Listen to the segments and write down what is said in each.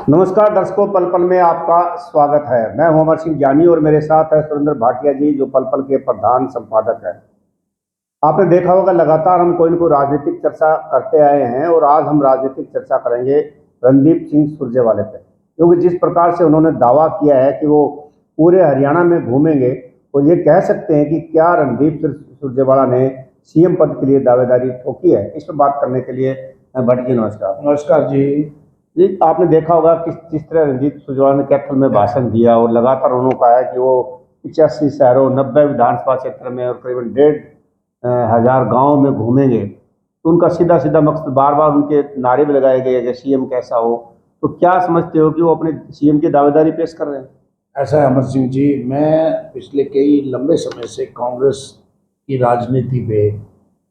नमस्कार दर्शकों, पल पल में आपका स्वागत है। मैं हूं अमर सिंह जानी और मेरे साथ है सुरेंद्र भाटिया जी, जो पल पल के प्रधान संपादक हैं। आपने देखा होगा, लगातार हम कोई न कोई राजनीतिक चर्चा करते आए हैं और आज हम राजनीतिक चर्चा करेंगे रणदीप सिंह सुरजेवाला पे, क्योंकि जिस प्रकार से उन्होंने दावा किया है कि वो पूरे हरियाणा में घूमेंगे, और ये कह सकते हैं कि क्या रणदीप सुरजेवाला ने सीएम पद के लिए दावेदारी ठोकी है। इस पर बात करने के लिए भट्ट जी नमस्कार। नमस्कार जी। जी, आपने देखा होगा कि किस तरह रणजीत सुरजेवाला ने कैथल में भाषण दिया और लगातार उन्होंने कहा है कि वो 85 शहरों 90 विधानसभा क्षेत्र में और करीबन 1,500 गाँव में घूमेंगे। तो उनका सीधा सीधा मकसद, बार बार उनके नारे भी लगाए गए कि सीएम कैसा हो। तो क्या समझते हो कि वो अपने सीएम की दावेदारी पेश कर रहे हैं? ऐसा है अमर सिंह जी, मैं पिछले कई लंबे समय से कांग्रेस की राजनीति पे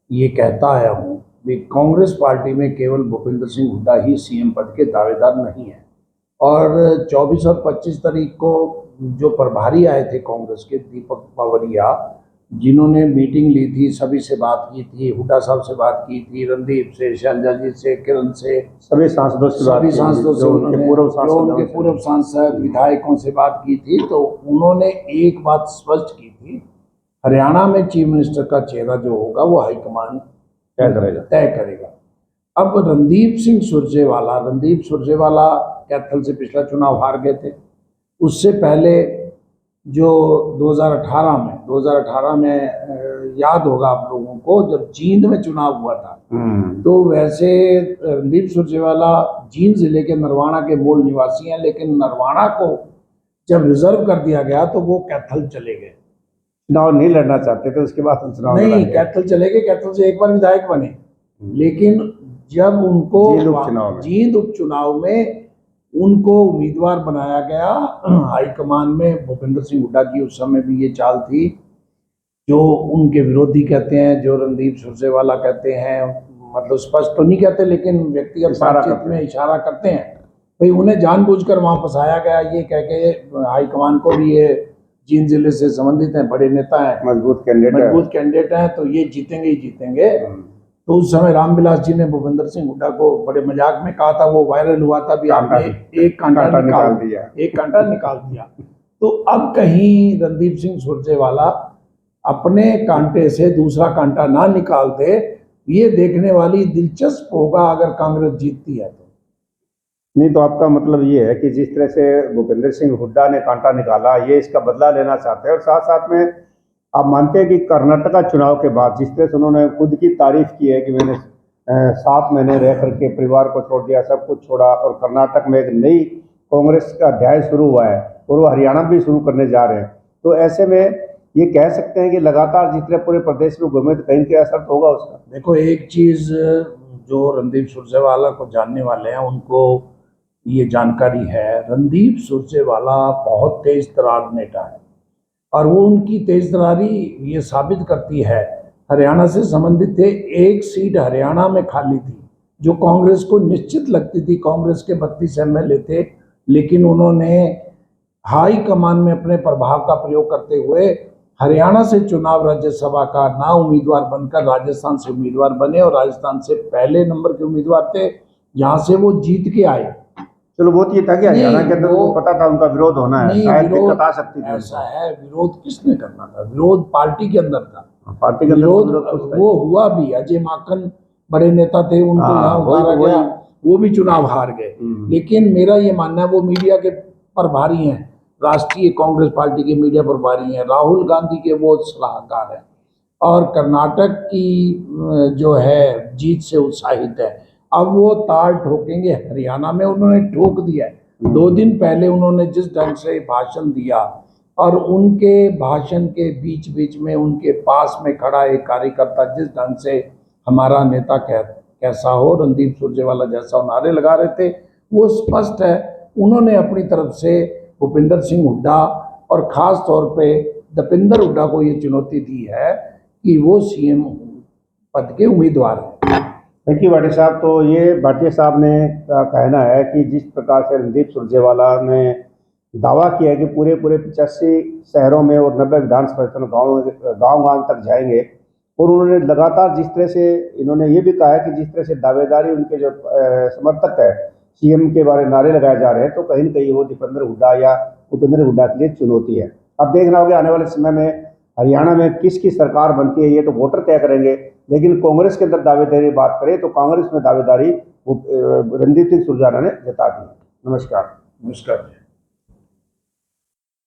ये कहता आया हूँ कि कांग्रेस पार्टी में केवल भूपेंद्र सिंह हुड्डा ही सीएम पद के दावेदार नहीं है। और 24 और 25 तारीख को जो प्रभारी आए थे कांग्रेस के, दीपक बावरिया, जिन्होंने मीटिंग ली थी, सभी से बात की थी, हुड्डा साहब से बात की थी, रणदीप से, शैलजा जी से, किरण से, सभी सांसदों से जो उनके पूर्व सांसद विधायकों से बात की थी, तो उन्होंने एक बात स्पष्ट की थी, हरियाणा में चीफ मिनिस्टर का चेहरा जो होगा वो हाईकमान तय करेगा। अब रणदीप सुरजेवाला कैथल से पिछला चुनाव हार गए थे। उससे पहले जो 2018 में याद होगा आप लोगों को, जब जींद में चुनाव हुआ था, तो वैसे रणदीप सुरजेवाला जींद जिले के नरवाना के मूल निवासी हैं, लेकिन नरवाना को जब रिजर्व कर दिया गया तो वो कैथल चले गए। चुनाव नहीं लड़ना चाहते थे, उसके बाद चुनाव नहीं, कैथल चले गए। कैथल से एक बार विधायक बने, लेकिन जब उनको जींद उपचुनाव में उनको उम्मीदवार बनाया गया, हाईकमान में भूपेंद्र सिंह हुड्डा की उस समय भी ये चाल थी, जो उनके विरोधी कहते हैं, जो रणदीप सुरजेवाला कहते हैं, मतलब स्पष्ट तो नहीं कहते लेकिन व्यक्तिगत बातचीत में इशारा करते हैं, भाई उन्हें जानबूझकर वहां फंसाया गया, ये कह के हाईकमान को भी ये जींद जिले से संबंधित हैं, बड़े नेता हैं, मजबूत कैंडिडेट हैं, तो ये जीतेंगे ही जीतेंगे। तो उस समय रामविलास जी ने भूपेंद्र सिंह हुड्डा को बड़े मजाक में कहा था, वो वायरल हुआ था भी, आपने एक कांटा निकाल दिया। तो अब कहीं रणदीप सिंह सुरजेवाला अपने कांटे से दूसरा कांटा ना निकाल दे, ये देखने वाली दिलचस्प होगा अगर कांग्रेस जीतती है तो। नहीं, तो आपका मतलब ये है कि जिस तरह से भूपेंद्र सिंह हुड्डा ने कांटा निकाला, ये इसका बदला लेना चाहते हैं। और साथ साथ में आप मानते हैं कि कर्नाटका चुनाव के बाद जिस तरह से उन्होंने खुद की तारीफ की है कि मैंने 7 महीने रह करके परिवार को छोड़ दिया, सब कुछ छोड़ा, और कर्नाटक में एक नई कांग्रेस का अध्याय शुरू हुआ है और वो हरियाणा भी शुरू करने जा रहे हैं। तो ऐसे में ये कह सकते हैं कि लगातार जिस तरह पूरे प्रदेश में घूमे तो कहीं असर तो होगा उसका। देखो, एक चीज जो रणदीप सुरजेवाला को जानने वाले हैं उनको ये जानकारी है, रणदीप सुरजेवाला बहुत तेज तरार नेता है, और वो उनकी तेज तरारी ये साबित करती है, हरियाणा से संबंधित थे, एक सीट हरियाणा में खाली थी जो कांग्रेस को निश्चित लगती थी, कांग्रेस के 32 MLA थे, लेकिन उन्होंने हाई कमान में अपने प्रभाव का प्रयोग करते हुए हरियाणा से चुनाव राज्यसभा का ना उम्मीदवार बनकर राजस्थान से उम्मीदवार बने, और राजस्थान से पहले नंबर के उम्मीदवार थे, जहां से वो जीत के आए। चलो, बहुत ये था कि हरियाणा के अंदर वो पता था उनका विरोध होना है, शायद दिक्कत आ सकती थी। ऐसा है, विरोध किसने करना था? विरोध पार्टी के अंदर था, पार्टी के विरोध वो हुआ भी। अजय माकन बड़े नेता थे, उनको यहाँ उतारा गया, वो भी चुनाव हार गए। लेकिन मेरा ये मानना है, वो मीडिया के प्रभारी हैं, राष्ट्रीय कांग्रेस पार्टी के मीडिया प्रभारी हैं, राहुल गांधी के वो सलाहकार हैं, और कर्नाटक की जो है जीत से उत्साहित है। अब वो ताल ठोकेंगे हरियाणा में, उन्होंने ठोक दिया है। 2 दिन पहले उन्होंने जिस ढंग से भाषण दिया, और उनके भाषण के बीच बीच में उनके पास में खड़ा एक कार्यकर्ता जिस ढंग से हमारा नेता कैसा हो, रणदीप सुरजेवाला जैसा नारे लगा रहे थे, वो स्पष्ट है उन्होंने अपनी तरफ से भूपेंद्र सिंह हुड्डा और खास तौर पे दीपेंद्र हुड्डा को ये चुनौती दी है कि वो सीएम पद के उम्मीदवार हैं। देखिए भाटिया साहब, तो ये भाटिया साहब ने का कहना है कि जिस प्रकार से रणदीप सुरजेवाला ने दावा किया है कि पूरे 85 शहरों में और 90 विधानसभा गांव तक जाएंगे, और उन्होंने लगातार जिस तरह से इन्होंने ये भी कहा है कि जिस तरह से दावेदारी उनके जो समर्थक है सीएम के बारे में नारे लगाए जा रहे हैं, तो कहीं न कहीं वो दीपेंद्र हुड्डा या भूपेंद्र हुड्डा के लिए चुनौती है। अब देखना होगा आने वाले समय में हरियाणा में किसकी सरकार बनती है, ये तो वोटर तय करेंगे। लेकिन कांग्रेस के अंदर दावेदारी बात करें तो कांग्रेस में दावेदारी रणदीप सिंह सुरजेवाला ने जता दी। नमस्कार। नमस्कार।